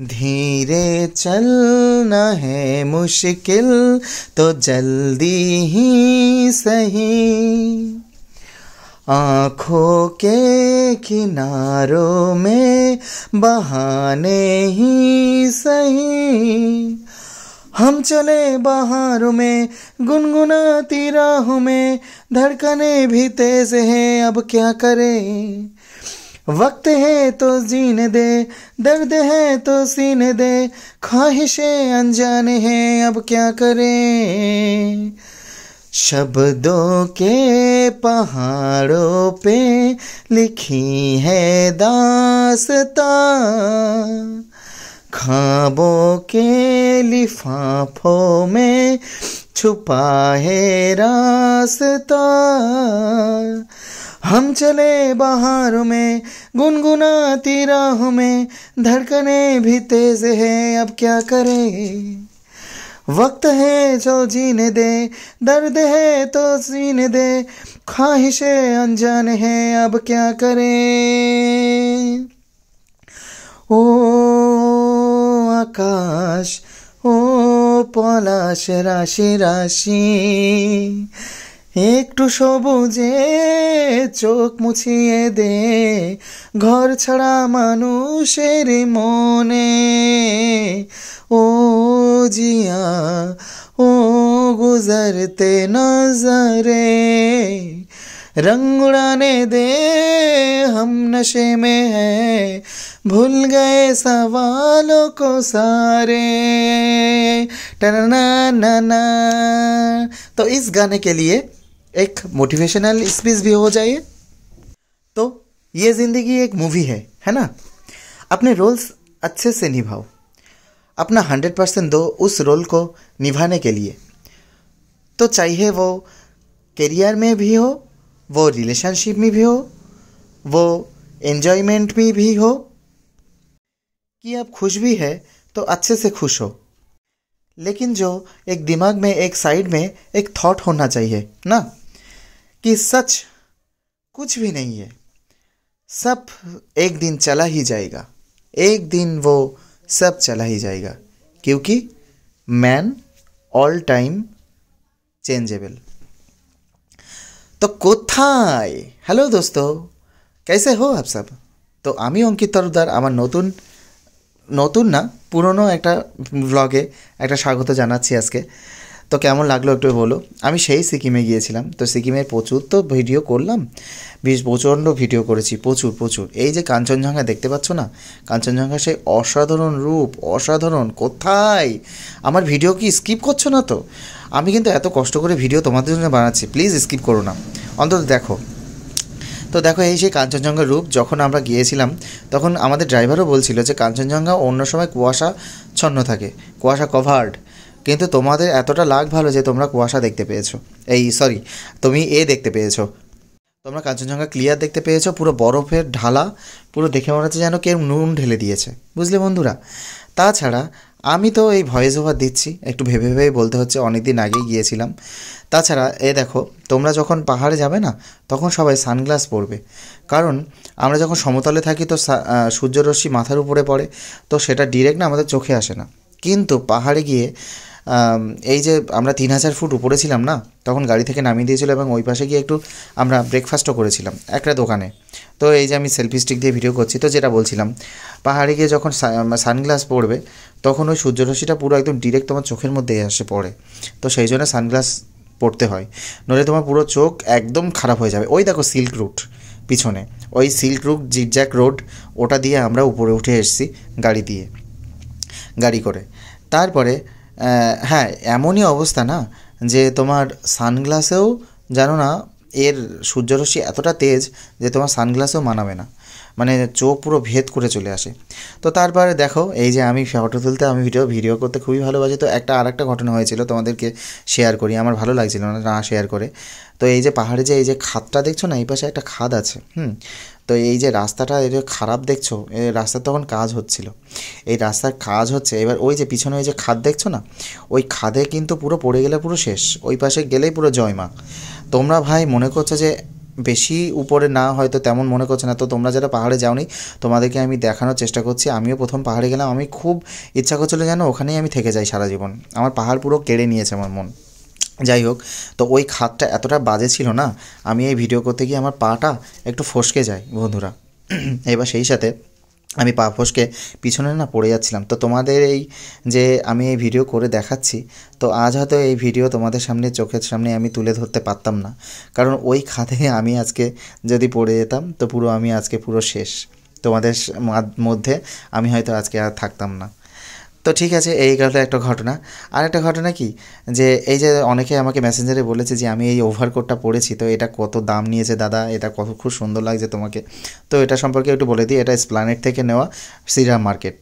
धीरे चलना है मुश्किल तो जल्दी ही सही, आँखों के किनारों में बहाने ही सही। हम चले बहारों में गुनगुनाती राहों में, धड़कने भी तेज है अब क्या करें। वक्त है तो जीने दे, दर्द है तो सीने दे, ख्वाहिशें अनजाने हैं अब क्या करें। शब्दों के पहाड़ों पे लिखी है दास्तां, ख्वाबों के लिफाफों में छुपा है रास्ता। हम चले बहारों में गुनगुनाती राहों में, धड़कने भी तेज है अब क्या करें। वक्त है जो जीने दे, दर्द है तो सीने दे, ख्वाहिशें अनजाने हैं अब क्या करें। ओ आकाश ओ পলাশ রাশি রাশি, একটু সবুজে চোখ মুছিয়ে দে ঘর ছাড়া মানুষের মনে। ओ जिया ओ गुजरते नजरे, रंग उड़ाने दे हम नशे में है, भूल गए सवालों को सारे। टना ना ना। तो इस गाने के लिए एक मोटिवेशनल स्पीच भी हो जाए। तो ये जिंदगी एक मूवी है ना। अपने रोल्स अच्छे से निभाओ, अपना 100% दो उस रोल को निभाने के लिए। तो चाहिए वो करियर में भी हो, वो रिलेशनशिप में भी हो, वो एन्जॉयमेंट में भी हो, कि आप खुश भी है तो अच्छे से खुश हो। लेकिन जो एक दिमाग में एक साइड में एक थॉट होना चाहिए ना, कि सच कुछ भी नहीं है, सब एक दिन चला ही जाएगा, एक दिन वो सब चला ही जाएगा, क्योंकि मैन ऑल टाइम चेंजेबल। तो कोथाय हेलो दोस्तों, कैसे हो आप सब। तो आमी अंकित तरुदार आमार नतून नतून ना पुरोनो একটা ব্লগে একটা স্বাগত জানাচ্ছি আজকে। তো কেমন লাগলো একটু বলো। আমি সেই সিকিমে গিয়েছিলাম, তো সিকিমের প্রচুর তো ভিডিও করলাম, বেশ প্রচণ্ড ভিডিও করেছি, প্রচুর। এই যে কাঞ্চনজঙ্ঘা দেখতে পাচ্ছ না, কাঞ্চনজঙ্ঘা সেই অসাধারণ রূপ, অসাধারণ। কোথায় আমার ভিডিও কি স্কিপ করছো না তো? আমি কিন্তু এত কষ্ট করে ভিডিও তোমাদের জন্য বানাচ্ছি, প্লিজ স্কিপ করো না, অন্তত দেখো। তো দেখো এই সেই কাঞ্চনজঙ্ঘার রূপ। যখন আমরা গিয়েছিলাম তখন আমাদের ড্রাইভারও বলছিল যে কাঞ্চনজঙ্ঘা অন্য সময় কুয়াশাচ্ছন্ন থাকে, কুয়াশা কভার্ড, কিন্তু তোমাদের এতটা লাক ভালো যে তোমরা কুয়াশা দেখতে পেয়েছো, তুমি দেখতে পেয়েছো, তোমরা কাঞ্চনজঙ্ঘা ক্লিয়ার দেখতে পেয়েছো, পুরো বরফের ঢালা, পুরো দেখে মনে হচ্ছে যেন কেউ নুন ঢেলে দিয়েছে, বুঝলে বন্ধুরা। তাছাড়া আমি তো এই ভয়েস ওভার দিচ্ছি, একটু ভেবে বলতে হচ্ছে, অনেক দিন আগেই গিয়েছিলাম। তাছাড়া দেখো, তোমরা যখন পাহাড়ে যাবে না তখন সবাই সানগ্লাস পরবে, কারণ আমরা যখন সমতলে থাকি তো সূর্যরশ্মি মাথার উপরে পড়ে, তো সেটা ডিরেক্ট না আমাদের চোখে আসে না। কিন্তু পাহাড়ে গিয়ে এই যে আমরা 3000 ফুট উপরে ছিলাম না, তখন গাড়ি থেকে নামিয়ে দিয়েছিল এবং ওই পাশে গিয়ে একটু আমরা ব্রেকফাস্টও করেছিলাম একটা দোকানে। তো এই যে আমি সেলফি স্টিক দিয়ে ভিডিও করছি, তো যেটা বলছিলাম, পাহাড়ে গিয়ে যখন সানগ্লাস পরবে তখন ওই সূর্যরশ্মিটা পুরো একদম ডিরেক্ট তোমার চোখের মধ্যে এসে পড়ে, তো সেই জন্য সানগ্লাস পড়তে হয়, নইলে তোমার পুরো চোখ একদম খারাপ হয়ে যাবে। ওই দেখো সিল্ক রুট পিছনে, ওই সিল্ক রুট জিগজ্যাগ রোড, ওটা দিয়ে আমরা উপরে উঠে এসেছি গাড়ি করে। তারপরে হ্যাঁ, এমনই অবস্থা না যে তোমার সানগ্লাসেও জানো না, এর সূর্যরশ্মি এতটা তেজ যে তোমার সানগ্লাসেও মানাবে না, মানে চোখ পুরো ভেদ করে চলে আসে। তো তারপরে দেখো এই যে আমি ফটো তুলতে, আমি ভিডিও করতে খুবই ভালোবাসি। তো আরেকটা ঘটনা হয়েছিল, তোমাদেরকে শেয়ার করি, আমার ভালো লাগছিল না শেয়ার করে। তো এই যে পাহাড়ে যে এই যে খাদটা দেখছো না, এই পাশে একটা খাদ আছে, তো এই যে রাস্তাটা এটা খারাপ দেখছো, এই রাস্তার তখন কাজ হচ্ছিল, এই রাস্তার কাজ হচ্ছে। এবার ওই যে পিছনে ওই যে খাদ দেখছো না, ওই খাদে কিন্তু পুরো পড়ে গেলে পুরো শেষ, ওই পাশে গেলেই পুরো জয় মা। তোমরা ভাই মনে করছো যে বেশি উপরে না হয়তো তেমন মনে করছে না। তো তোমরা যারা পাহাড়ে যাওনি তোমাদেরকে আমি দেখানোর চেষ্টা করছি। আমিও প্রথম পাহাড়ে গেলাম, আমি খুব ইচ্ছা করছিলো যেন ওখানেই আমি থেকে যাই সারা জীবন। আমার পাহাড় পুরো কেড়ে নিয়েছে আমার মন। যাই হোক, তো ওই খাদটা এতটা বাজে ছিল না, আমি এই ভিডিও করতে গিয়ে আমার পাটা একটু ফসকে যায় বন্ধুরা। এবার সেই সাথে আমি পা ফসকে পিছনে না পড়ে যাচ্ছিলাম। তো তোমাদের এই যে আমি এই ভিডিও করে দেখাচ্ছি, তো আজ হয়তো এই ভিডিও তোমাদের সামনে চোখের সামনে আমি তুলে ধরতে পারতাম না, কারণ ওই খাদে আমি আজকে যদি পড়ে যেতাম তো পুরো আমি আজকে পুরো শেষ। তোমাদের মধ্যে আমি হয়তো আজকে আর থাকতাম না। তো ঠিক আছে, এই গেল একটা ঘটনা। আর একটা ঘটনা কি, যে এই যে অনেকে আমাকে মেসেঞ্জারে বলেছে যে আমি এই ওভারকোটটা পরেছি, তো এটা কত দাম নিয়েছে দাদা, এটা কত খুব সুন্দর লাগছে তোমাকে। তো এটা সম্পর্কে একটু বলে দিই, এটা এসপ্ল্যানেড থেকে নেওয়া, শ্রীরাম মার্কেট।